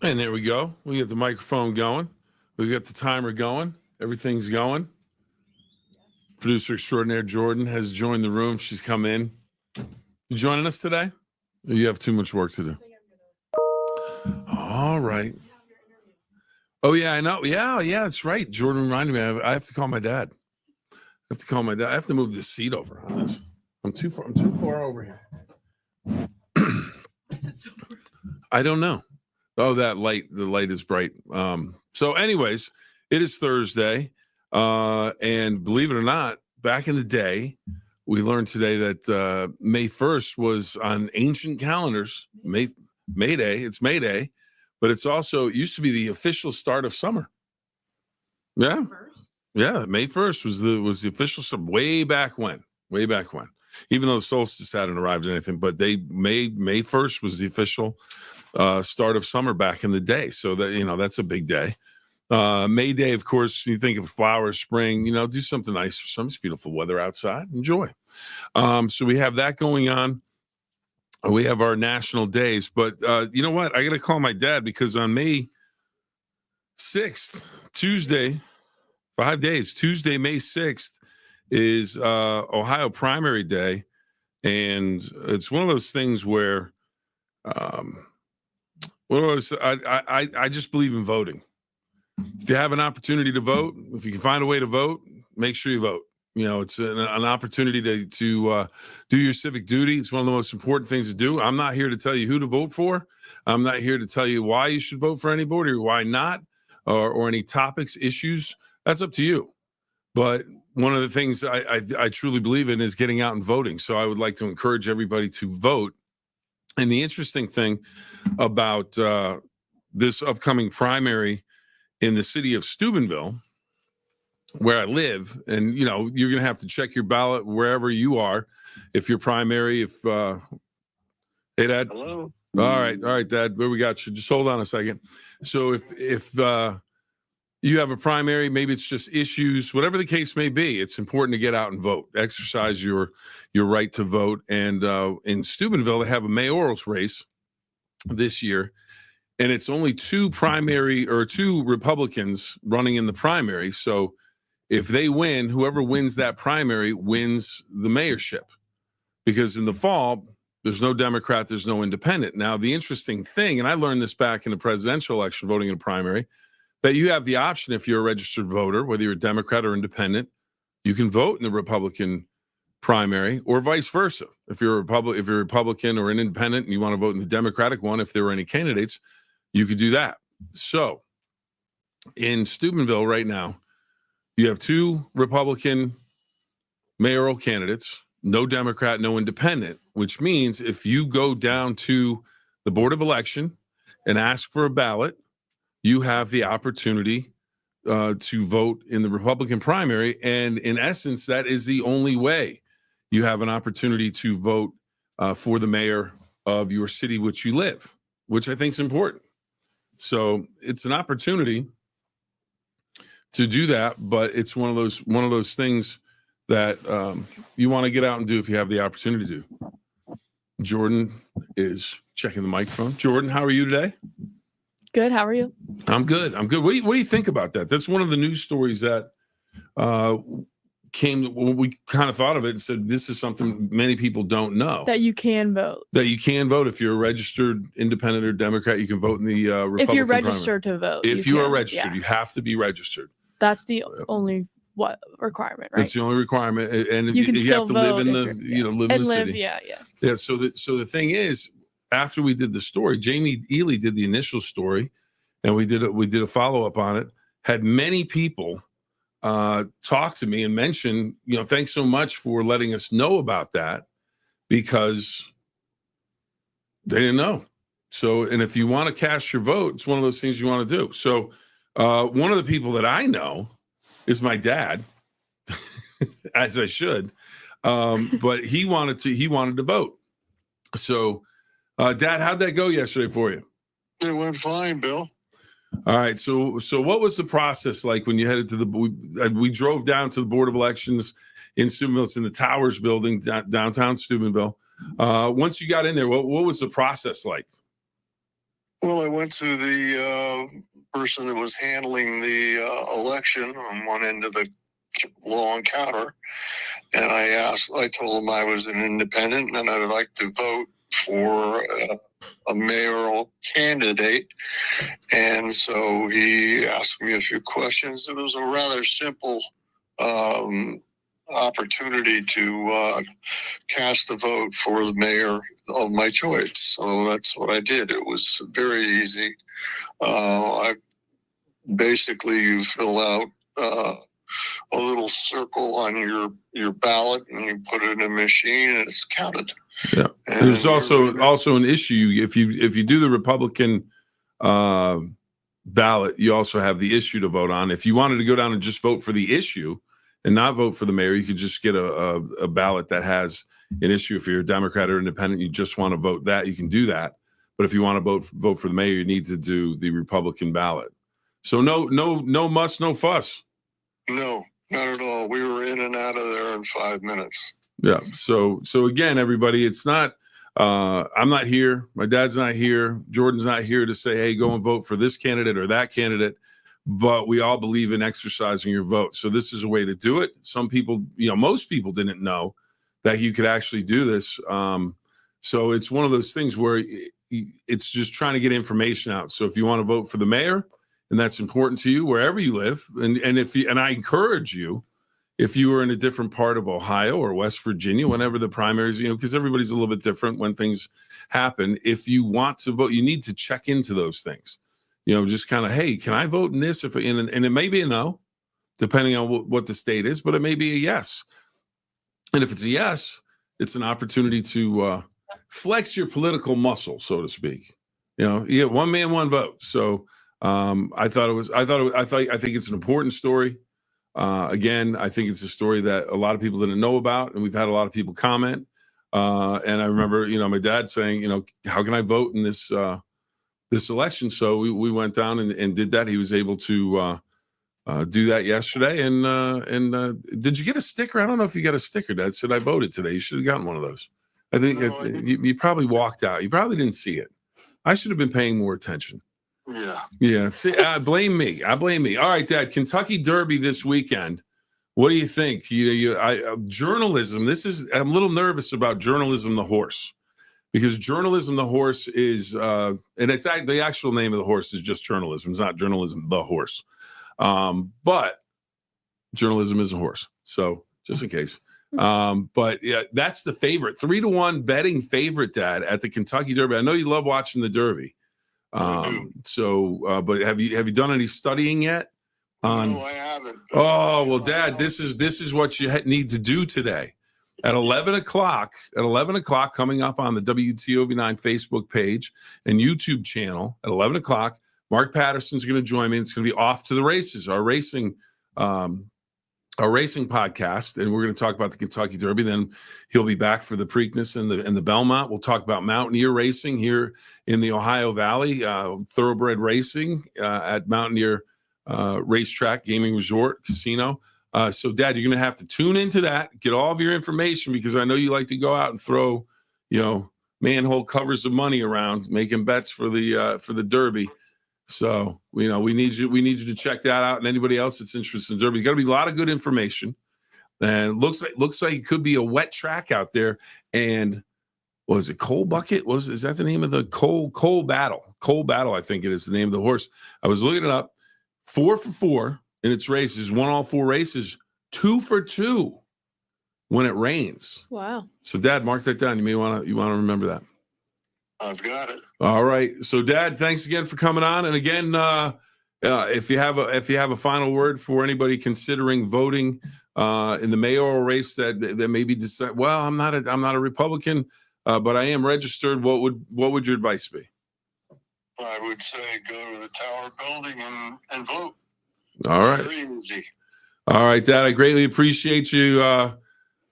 And there we go. We got the microphone going. We got the timer going. Everything's going. Producer extraordinaire Jordan has joined the room. She's come in. You joining us today? Or you have too much work to do? All right. Oh, yeah, I know. Yeah, that's right. Jordan reminded me. I have to call my dad. I have to move this seat over on this. I'm too far over here. I don't know. Oh, the light is bright. So anyways, it is Thursday. And believe it or not, back in the day, we learned today that May 1st was on ancient calendars, May Day. It's May Day, but it used to be the official start of summer. Yeah. Yeah, May 1st was the official start way back when. Even though the solstice hadn't arrived or anything, but May 1st was the official start of summer back in the day. So that's a big day. May Day, of course, you think of flowers, spring, do something nice for some beautiful weather outside. Enjoy. So we have that going on. We have our national days, but you know what? I got to call my dad because on May 6th, Tuesday, 5 days, Tuesday, May 6th is Ohio Primary Day. And it's one of those things where I just believe in voting. If you have an opportunity to vote, if you can find a way to vote, make sure you vote. It's an opportunity to do your civic duty. It's one of the most important things to do. I'm not here to tell you who to vote for. I'm not here to tell you why you should vote for anybody or why not, or any topics, issues. That's up to you. But one of the things I truly believe in is getting out and voting. So I would like to encourage everybody to vote. And the interesting thing about this upcoming primary in the city of Steubenville, where I live, and you're going to have to check your ballot wherever you are. If you're primary, hey, Dad. Hello. All right, Dad. Where we got you? Just hold on a second. So if you have a primary, maybe it's just issues, whatever the case may be, it's important to get out and vote, exercise your right to vote. And in Steubenville, they have a mayoral's race this year. And it's only two Republicans running in the primary. So if they win, whoever wins that primary wins the mayorship. Because in the fall, there's no Democrat, there's no independent. Now, the interesting thing, and I learned this back in the presidential election, voting in a primary, that you have the option if you're a registered voter, whether you're a Democrat or independent, you can vote in the Republican primary, or vice versa. If you're a Republican or an independent and you want to vote in the Democratic one, if there were any candidates, you could do that. So in Steubenville right now, you have two Republican mayoral candidates, no Democrat, no independent, which means if you go down to the Board of Election and ask for a ballot, you have the opportunity to vote in the Republican primary. And in essence, that is the only way you have an opportunity to vote for the mayor of your city, which you live, which I think is important. So it's an opportunity to do that, but it's one of those things that you want to get out and do if you have the opportunity to. Jordan is checking the microphone. Jordan, how are you today? Good. How are you? I'm good. What do you think about that? That's one of the news stories that we kind of thought of it and said, this is something many people don't know. That you can vote. That you can vote. If you're a registered independent or Democrat, you can vote in the Republican if you're registered primary. to vote. If you are registered, you have to be registered. That's the only requirement, right? That's the only requirement. And you have to live in the live in the city. Yeah. So the thing is, after we did the story, Jamie Ely did the initial story, and we did a follow-up on it. Had many people talk to me and mention, thanks so much for letting us know about that, because they didn't know. So, and if you want to cast your vote, it's one of those things you want to do. So one of the people that I know is my dad, as I should, but he wanted to vote. So Dad, how'd that go yesterday for you? It went fine, Bill. All right. So what was the process like when you headed to we drove down to the Board of Elections in Steubenville? It's in the Towers building, downtown Steubenville. Once you got in there, what was the process like? Well, I went to the person that was handling the election on one end of the long counter, and I told him I was an independent and I'd like to vote for a mayoral candidate. And so he asked me a few questions. It was a rather simple opportunity to cast a vote for the mayor of my choice. So that's what I did. It was very easy. Basically, you fill out a little circle on your ballot and you put it in a machine and it's counted. Yeah. And There's also an issue if you do the Republican ballot, you also have the issue to vote on. If you wanted to go down and just vote for the issue and not vote for the mayor, you could just get a ballot that has an issue. If you're a Democrat or independent, you just want to vote that, you can do that. But if you want to vote for the mayor, you need to do the Republican ballot. So no muss, no fuss. No, not at all. We were in and out of there in 5 minutes. Yeah. So again, everybody, it's not. I'm not here. My dad's not here. Jordan's not here to say, hey, go and vote for this candidate or that candidate. But we all believe in exercising your vote. So this is a way to do it. Some people, most people didn't know that you could actually do this. So it's one of those things where it's just trying to get information out. So if you want to vote for the mayor, and that's important to you wherever you live, and I encourage you, if you were in a different part of Ohio or West Virginia, whenever the primaries, because everybody's a little bit different when things happen. If you want to vote, you need to check into those things. Just kind of, hey, can I vote in this? And it may be a no, depending on what the state is, but it may be a yes. And if it's a yes, it's an opportunity to flex your political muscle, so to speak. You get one man, one vote. So I think it's an important story. Again, I think it's a story that a lot of people didn't know about, and we've had a lot of people comment. And I remember, my dad saying, how can I vote in this election? So we went down and did that. He was able to do that yesterday. And did you get a sticker? I don't know if you got a sticker that said I voted today. You should have gotten one of those. I think you probably walked out. You probably didn't see it. I should have been paying more attention. Yeah. See, blame me. I blame me. All right, Dad. Kentucky Derby this weekend. What do you think? Journalism. I'm a little nervous about Journalism the horse, because Journalism the horse is, and it's the actual name of the horse is just Journalism. It's not Journalism the horse, but Journalism is a horse. So just in case. But yeah, that's the favorite, 3-1 betting favorite, Dad, at the Kentucky Derby. I know you love watching the Derby. But have you done any studying yet? No, I haven't. Oh, well, Dad, this is what you need to do today at 11 o'clock. At 11 o'clock, coming up on the WTOV9 Facebook page and YouTube channel at 11 o'clock. Mark Patterson's going to join me. It's going to be Off to the Races, our racing podcast, and we're going to talk about the Kentucky Derby. Then he'll be back for the Preakness and the Belmont. We'll talk about Mountaineer racing here in the Ohio Valley, thoroughbred racing at Mountaineer Racetrack, Gaming Resort, Casino. So, Dad, you're going to have to tune into that, get all of your information, because I know you like to go out and throw, manhole covers of money around, making bets for the Derby. So, we need you to check that out, and anybody else that's interested in Derby. Got to be a lot of good information, and it looks like it could be a wet track out there. And was it Coal Bucket? Is that the name of the Coal Battle? Coal Battle, I think it is the name of the horse. I was looking it up. 4 for 4 in its races, won all 4 races. 2 for 2 when it rains. Wow. So, Dad, mark that down. You may want to remember that. I've got it. All right. So, Dad, thanks again for coming on. And again, if you have a final word for anybody considering voting in the mayoral race that maybe decide, well, I'm not a Republican, but I am registered. What would your advice be? I would say go to the Tower Building and vote. All right. Very easy. All right, Dad. I greatly appreciate you.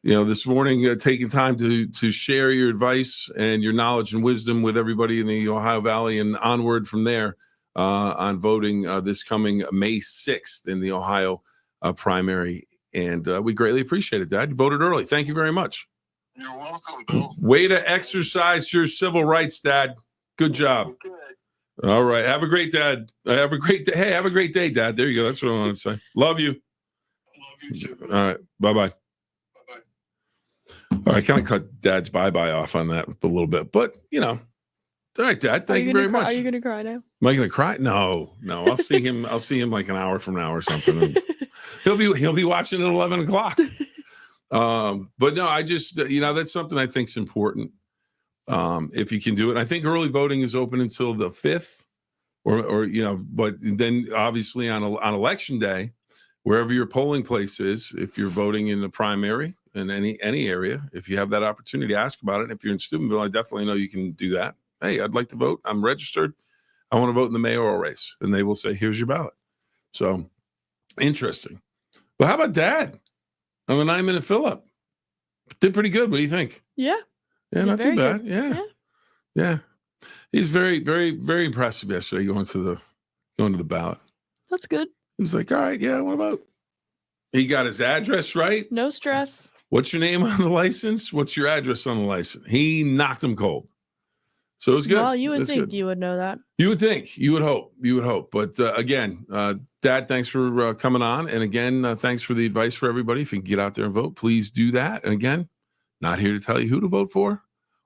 This morning, taking time to share your advice and your knowledge and wisdom with everybody in the Ohio Valley, and onward from there on voting this coming May 6th in the Ohio primary. And we greatly appreciate it, Dad. You voted early. Thank you very much. You're welcome, Bill. Way to exercise your civil rights, Dad. Good job. Okay. All right. Have a great dad. Have a great day. Hey, have a great day, Dad. There you go. That's what I wanted to say. Love you. Love you too. All right. Bye-bye. Bye-bye. All right. Kind of cut Dad's bye-bye off on that a little bit. But, all right, Dad. Thank you very much. Are you going to cry now? Am I going to cry? No. I'll see him. I'll see him like an hour from now or something. And he'll be watching at 11 o'clock. But no, I just, that's something I think is important. If you can do it. I think early voting is open until the 5th or but then obviously on election day, wherever your polling place is, if you're voting in the primary in any area, if you have that opportunity, ask about it. And if you're in Steubenville, I definitely know you can do that. Hey, I'd like to vote. I'm registered. I want to vote in the mayoral race. And they will say, here's your ballot. So interesting. But how about Dad on the 9-minute Phill-Up? Did pretty good. What do you think? Yeah. Yeah, not too bad. Good. Yeah. He's very, very, very impressive yesterday going to the ballot. That's good. He was like, all right, yeah, what about? He got his address right. No stress. What's your name on the license? What's your address on the license? He knocked him cold. So it was good. Well, you would think you would know that. You would think. You would hope. But again, Dad, thanks for coming on. And again, thanks for the advice for everybody. If you can get out there and vote, please do that. And again, not here to tell you who to vote for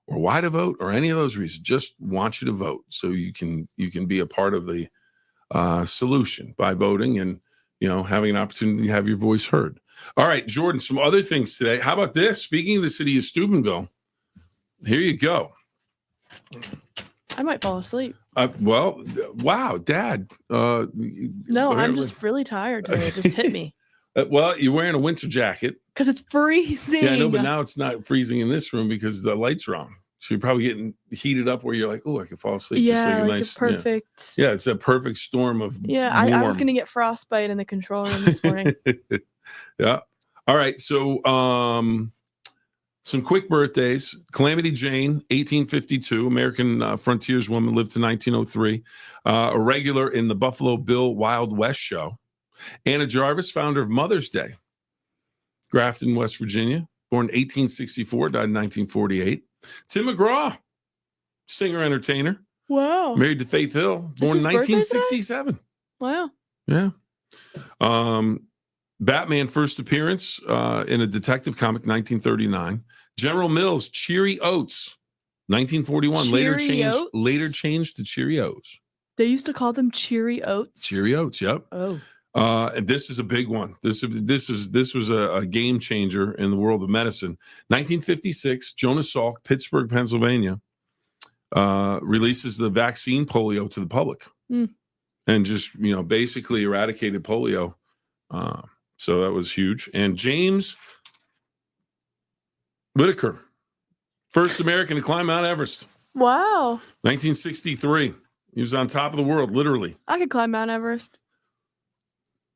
or why to vote or any of those reasons. Just want you to vote so you can be a part of the solution by voting and having an opportunity to have your voice heard. All right, Jordan, some other things today. How about this? Speaking of the city of Steubenville, here you go. I might fall asleep. Well, wow, Dad. No, I'm just really tired today. It just hit me. Well, you're wearing a winter jacket. Because it's freezing. Yeah, I know, but now it's not freezing in this room because the lights are on. So you're probably getting heated up where you're like, oh, I can fall asleep. Yeah, just like a like nice, perfect. Yeah, it's a perfect storm of I was going to get frostbite in the control room this morning. Yeah. All right. So some quick birthdays. Calamity Jane, 1852, American frontierswoman, lived to 1903. A regular in the Buffalo Bill Wild West show. Anna Jarvis, founder of Mother's Day. Grafton, West Virginia, born 1864, died in 1948. Tim McGraw, singer-entertainer. Wow. Married to Faith Hill, born in 1967. Wow. Yeah. Batman first appearance in a detective comic, 1939. General Mills, Cheery Oats, 1941. Later changed to Cheerios. They used to call them Cheery Oats. Cheery Oats, yep. Oh. And this is a big one. This was a game changer in the world of medicine. 1956, Jonas Salk, Pittsburgh, Pennsylvania, releases the vaccine polio to the public, and just basically eradicated polio. So that was huge. And James Whitaker, first American to climb Mount Everest. Wow. 1963. He was on top of the world, literally. I could climb Mount Everest.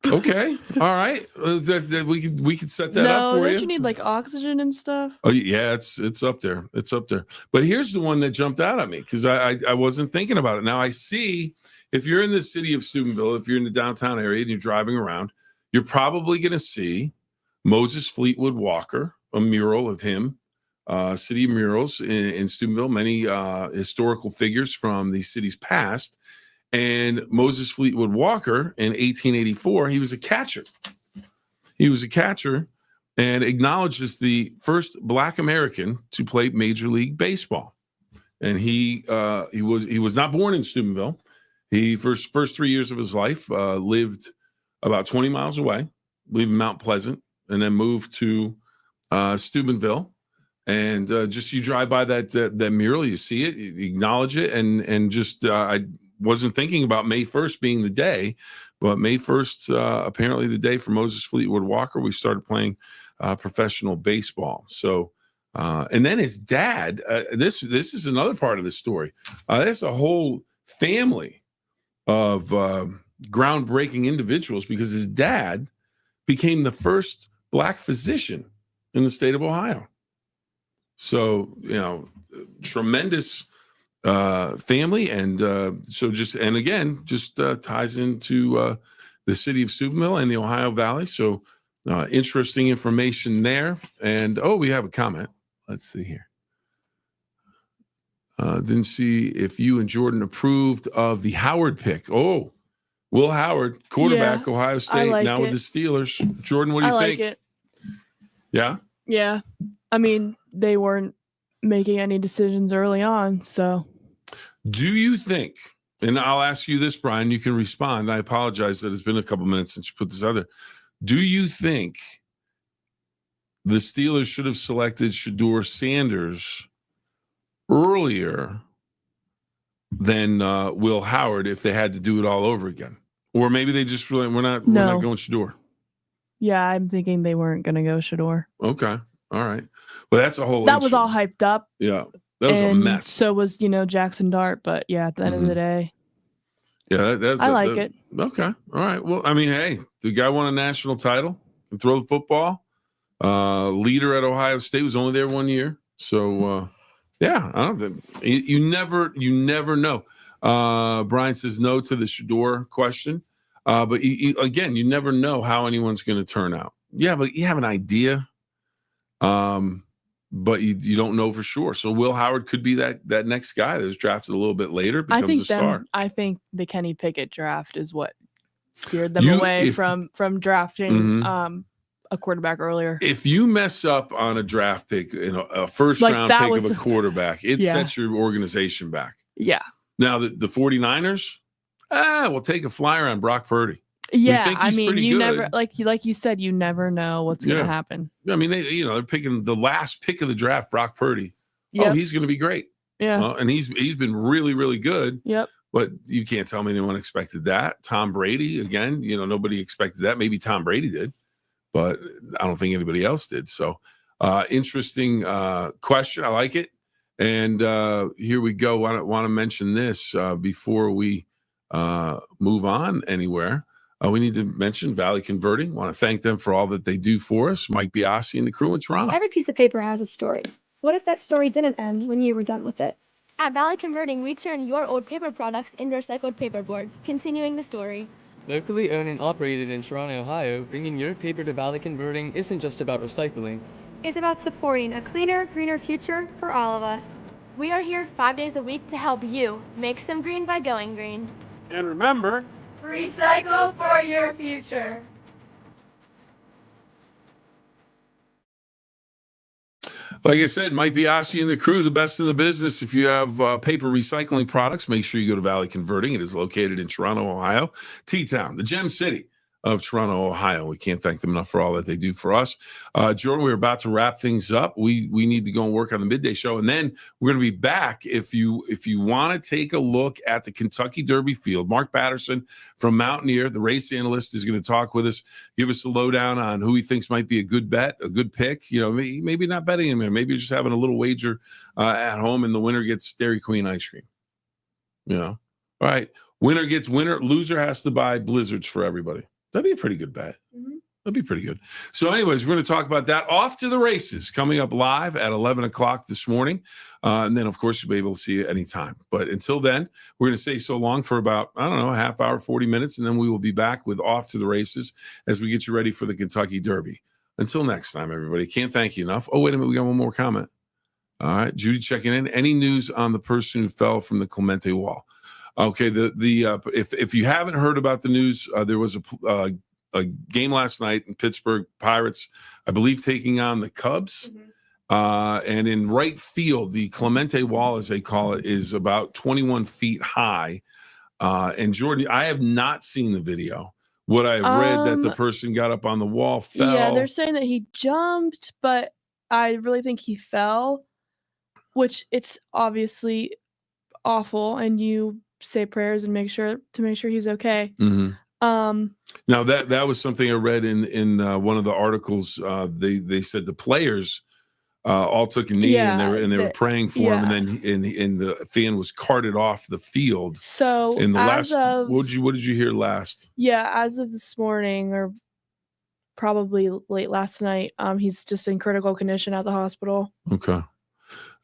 Okay. All right. We could set that up for you. Don't you need like oxygen and stuff? Oh yeah, it's up there. It's up there. But here's the one that jumped out at me because I wasn't thinking about it. Now I see if you're in the city of Steubenville, if you're in the downtown area and you're driving around, you're probably going to see Moses Fleetwood Walker, a mural of him, city murals in Steubenville, many historical figures from the city's past. And Moses Fleetwood Walker in 1884, he was a catcher. He was a catcher and acknowledged as the first Black American to play Major League Baseball. And he was not born in Steubenville. He first 3 years of his life lived about 20 miles away, lived in Mount Pleasant, and then moved to Steubenville. And just you drive by that mural, you see it, you acknowledge it, and just I wasn't thinking about May 1st being the day, but May 1st, apparently the day for Moses Fleetwood Walker, we started playing professional baseball. So, and then his dad, this is another part of the story. There's a whole family of groundbreaking individuals because his dad became the first Black physician in the state of Ohio. So, tremendous family. And so just ties into the city of Steubenville and the Ohio Valley. So interesting information there. And, we have a comment. Let's see here. Didn't see if you and Jordan approved of the Howard pick. Oh, Will Howard, quarterback, Ohio State, now with the Steelers. Jordan, what do you think? I like it. Yeah? Yeah. I mean, they weren't making any decisions early on, so. Do you think, and I'll ask you this, Brian, you can respond. I apologize that it's been a couple minutes since you put this out there. Do you think the Steelers should have selected Shedeur Sanders earlier than Will Howard if they had to do it all over again? Or maybe they just really, we're not going Shedeur. Yeah, I'm thinking they weren't going to go Shedeur. Okay. All right. Well, that's a whole that was all hyped up. Yeah. That was a mess. So was, Jackson Dart, but yeah, at the end of the day. Yeah, I like it. Okay. All right. Well, I mean, hey, the guy won a national title, can throw the football. Leader at Ohio State, was only there 1 year. So yeah, I don't think you never know. Brian says no to the Shedeur question. But again, you never know how anyone's going to turn out. You have an idea, but you don't know for sure. So Will Howard could be that next guy that was drafted a little bit later, becomes a star. I think the Kenny Pickett draft is what steered them away from drafting a quarterback earlier. If you mess up on a draft pick, a first round pick of a quarterback, it sets your organization back. Yeah. Now the 49ers, we'll take a flyer on Brock Purdy. Yeah, I mean, you never like you said, you never know what's going to happen. I mean, they're picking the last pick of the draft, Brock Purdy. Yep. Oh, he's going to be great. Yeah, and he's been really, really good. Yep. But you can't tell me anyone expected that. Tom Brady, again, nobody expected that. Maybe Tom Brady did, but I don't think anybody else did. So, interesting question. I like it. And here we go. I want to mention this before we move on anywhere. We need to mention Valley Converting. Want to thank them for all that they do for us. Mike Biasi and the crew in Toronto. Every piece of paper has a story. What if that story didn't end when you were done with it? At Valley Converting, we turn your old paper products into recycled paperboard, continuing the story. Locally owned and operated in Toronto, Ohio, bringing your paper to Valley Converting isn't just about recycling. It's about supporting a cleaner, greener future for all of us. We are here 5 days a week to help you make some green by going green. And remember, recycle for your future. Like I said, Mike Biasi and the crew, the best in the business. If you have paper recycling products, make sure you go to Valley Converting. It is located in Toronto, Ohio, T-Town, the Gem City of Toronto, Ohio. We can't thank them enough for all that they do for us. Jordan, we're about to wrap things up. We need to go and work on the midday show, and then we're going to be back. If you want to take a look at the Kentucky Derby field, Mark Patterson from Mountaineer, the race analyst, is going to talk with us, give us a lowdown on who he thinks might be a good bet, a good pick. Maybe not betting him there. Maybe just having a little wager at home, and the winner gets Dairy Queen ice cream. All right. Winner gets winner. Loser has to buy blizzards for everybody. That'd be a pretty good bet. Mm-hmm. That'd be pretty good. So anyways, we're going to talk about that. Off to the races coming up live at 11 o'clock this morning. And then, of course, you'll be able to see it anytime. But until then, we're going to say so long for about, a half hour, 40 minutes. And then we will be back with Off to the Races as we get you ready for the Kentucky Derby. Until next time, everybody. Can't thank you enough. Oh, wait a minute. We got one more comment. All right. Judy checking in. Any news on the person who fell from the Clemente wall? Okay, if you haven't heard about the news, there was a game last night in Pittsburgh. Pirates, I believe, taking on the Cubs. Mm-hmm. And in right field, the Clemente wall, as they call it, is about 21 feet high. And Jordan, I have not seen the video. What I've read that the person got up on the wall, fell. Yeah, they're saying that he jumped, but I really think he fell, which it's obviously awful, and you say prayers and make sure he's okay. Mm-hmm. Now that was something I read in one of the articles. They said the players all took a knee and they were praying for him, and then the fan was carted off the field. So in the what did you hear last? Yeah, as of this morning, or probably late last night, he's just in critical condition at the hospital. Okay.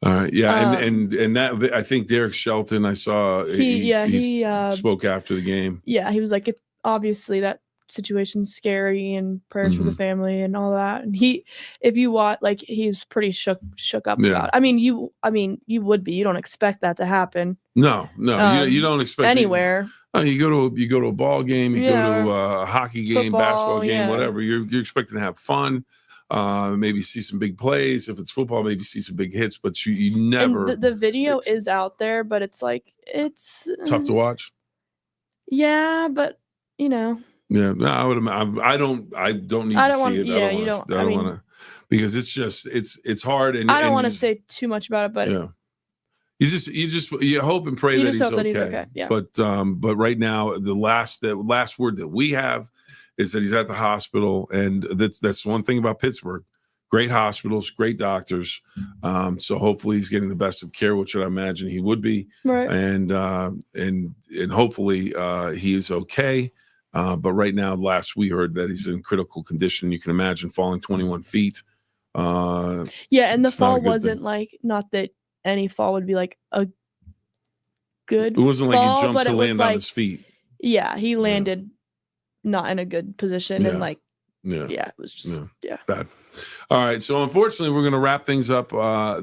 All right. Yeah. And that, I think Derek Shelton, I saw he spoke after the game. Yeah. He was like, obviously that situation's scary and prayers for the Mhm. family and all that. And if you watch, like, he's pretty shook up Yeah. about it. I mean, you would be. You don't expect that to happen No, you don't expect anywhere. You go to a ball game, you Yeah, go to or a hockey game, football, basketball game, yeah. whatever. You're expecting to have fun, maybe see some big plays. If it's football, maybe see some big hits. But you never. And the video is out there, but it's like it's tough to watch. Yeah, but you know. Yeah, no, I would. I don't need I to don't see want. it. Yeah, I you don't don't. I want mean, to, because it's just it's hard. And I don't and want to you- say too much about it, but Yeah. You hope and pray You that just he's hope okay. that he's okay, yeah. But right now the last word that we have is that he's at the hospital, and that's one thing about Pittsburgh. Great hospitals, great doctors. So hopefully he's getting the best of care, which I imagine he would be. right. And hopefully he is okay. But right now, last we heard that he's in critical condition. You can imagine falling 21 feet. Yeah, and the it's not a fall good thing. wasn't like, not that any fall would be like a good. It wasn't like fall, he jumped but to it was land on like, his feet. yeah, he landed not in a good position, and Yeah. like, Yeah. yeah, it was just Bad. All right. So unfortunately, we're going to wrap things up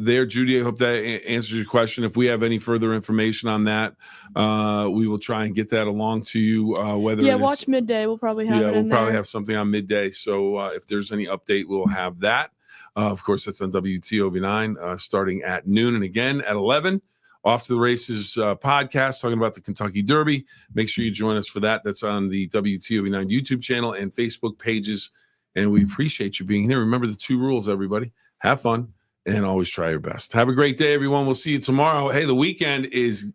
there. Judy, I hope that answers your question. If we have any further information on that, we will try and get that along to you. Whether it is, watch midday. We'll probably have it we'll in probably there. have something on midday. So if there's any update, we'll have that. Of course, that's on WTOV9 starting at noon, and again at 11. Off to the Races podcast, talking about the Kentucky Derby. Make sure you join us for that. That's on the WTOV9 YouTube channel and Facebook pages. And we appreciate you being here. Remember the 2 rules, everybody. Have fun and always try your best. Have a great day, everyone. We'll see you tomorrow. Hey, the weekend is